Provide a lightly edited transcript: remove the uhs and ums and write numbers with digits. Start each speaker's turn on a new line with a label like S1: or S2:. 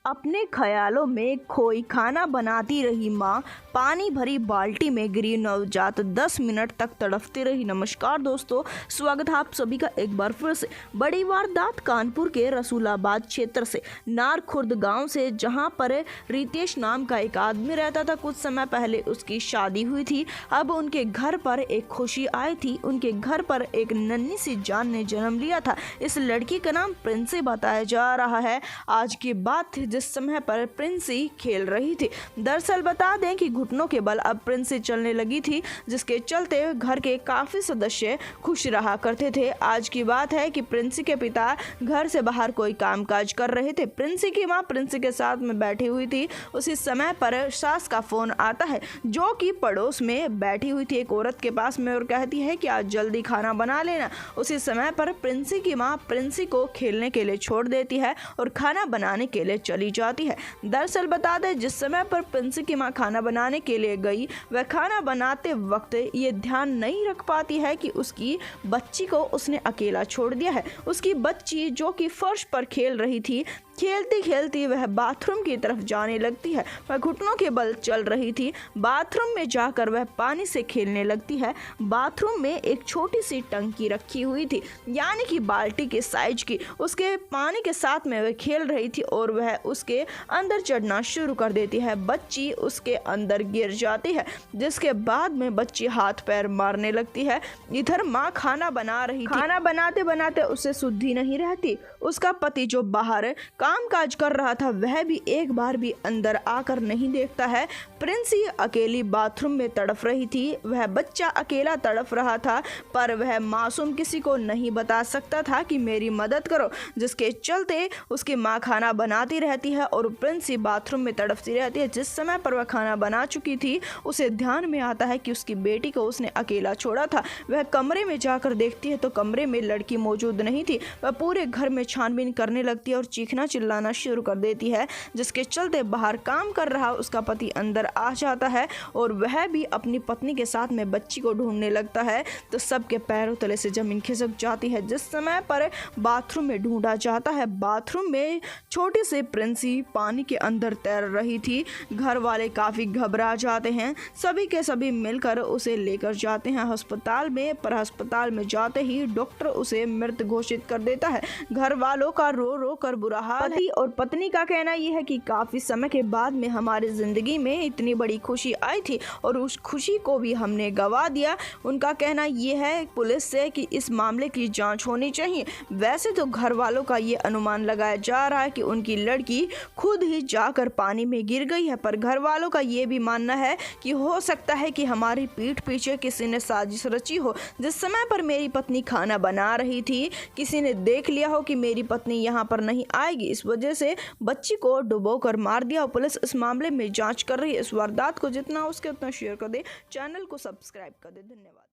S1: अपने ख्यालों में खोई खाना बनाती रही माँ पानी भरी बाल्टी में गिरी नवजात 10 मिनट तक तड़पती रही। नमस्कार दोस्तों, स्वागत है आप सभी का एक बार फिर से। बड़ी वारदात कानपुर के रसूलाबाद क्षेत्र से नार खुर्द गांव से, जहां पर रितेश नाम का एक आदमी रहता था। कुछ समय पहले उसकी शादी हुई थी। अब उनके घर पर एक खुशी आई थी। उनके घर पर एक नन्ही सी जान ने जन्म लिया था। इस लड़की का नाम प्रिंसी बताया जा रहा है। आज की बात थी जिस समय पर प्रिंसी खेल रही थी। दरअसल बता दें कि घुटनों के बल अब प्रिंसी चलने लगी थी, जिसके चलते घर के काफी सदस्य खुश रहा करते थे। आज की बात है कि प्रिंसी के पिता घर से बाहर कोई कामकाज कर रहे थे। प्रिंसी की मां प्रिंसी के साथ में बैठी हुई थी। उसी समय पर सास का फोन आता है, जो कि पड़ोस में बैठी हुई थी एक औरत के पास में, और कहती है कि आज जल्दी खाना बना लेना। उसी समय पर प्रिंसी की मां प्रिंसी को खेलने के लिए छोड़ देती है और खाना बनाने के लिए चली जाती है। दरअसल बता दें, जिस समय पर प्रिंसी की मां खाना बनाने के लिए गई, वह खाना बनाते वक्त ये ध्यान नहीं रख पाती है कि उसकी बच्ची को उसने अकेला छोड़ दिया है। उसकी बच्ची जो कि फर्श पर खेल रही थी, खेलती खेलती वह बाथरूम की तरफ जाने लगती है। वह घुटनों के बल चल रही थी। बाथरूम में जाकर वह पानी से खेलने लगती है। बाथरूम में एक छोटी सी टंकी रखी हुई थी, यानी कि बाल्टी के साइज की। उसके पानी के साथ में वह खेल रही थी और वह उसके अंदर चढ़ना शुरू कर देती है। बच्ची उसके अंदर गिर जाती है, जिसके बाद में बच्ची हाथ पैर मारने लगती है। इधर माँ खाना बना रही थी। खाना बनाते बनाते उसे सुद्धि नहीं रहती। उसका पति जो बाहर काम काज कर रहा था, वह भी एक बार भी अंदर आकर नहीं देखता है। प्रिंसी अकेली बाथरूम में तड़प रही थी। वह बच्चा अकेला तड़प रहा था, पर वह मासूम किसी को नहीं बता सकता था कि मेरी मदद करो, जिसके चलते उसकी माँ खाना बनाती रहती है और प्रिंसी बाथरूम में तड़पती रहती है। जिस समय पर वह खाना बना चुकी थी, उसे ध्यान में आता है कि उसकी बेटी को उसने अकेला छोड़ा था। वह कमरे में जाकर देखती है तो कमरे में लड़की मौजूद नहीं थी। वह पूरे घर में छानबीन करने लगती है और चीखना चिल्लाना शुरू कर देती है, जिसके चलते बाहर काम कर रहा उसका पति अंदर आ जाता है और वह भी अपनी पत्नी के साथ में बच्ची को ढूंढने लगता है। तो सबके पैरों तले से जमीन खिसक जाती है। जिस समय पर बाथरूम में ढूंढा जाता है, बाथरूम में छोटी सी प्रिंसी पानी के अंदर तैर रही थी। घर वाले काफी घबरा जाते हैं। सभी के सभी मिलकर उसे लेकर जाते हैं अस्पताल में, पर अस्पताल में जाते ही डॉक्टर उसे मृत घोषित कर देता है। घर वालों का रो रो कर बुरा हाल। पति और पत्नी का कहना यह है कि काफी समय के बाद में हमारी जिंदगी में इतनी बड़ी खुशी आई थी और उस खुशी को भी हमने गवा दिया। उनका कहना यह है पुलिस से कि इस मामले की जांच होनी चाहिए। वैसे तो घर वालों का ये अनुमान लगाया जा रहा है कि उनकी लड़की खुद ही जाकर पानी में गिर गई है, पर घर वालों का ये भी मानना है कि हो सकता है कि हमारी पीठ पीछे किसी ने साजिश रची हो। जिस समय पर मेरी पत्नी खाना बना रही थी, किसी ने देख लिया हो कि मेरी पत्नी यहाँ पर नहीं आएगी, इस वजह से बच्ची को डुबो कर मार दिया। पुलिस इस मामले में जांच कर रही है। इस वारदात को जितना हो सके उतना शेयर कर दे, चैनल को सब्सक्राइब कर दे। धन्यवाद।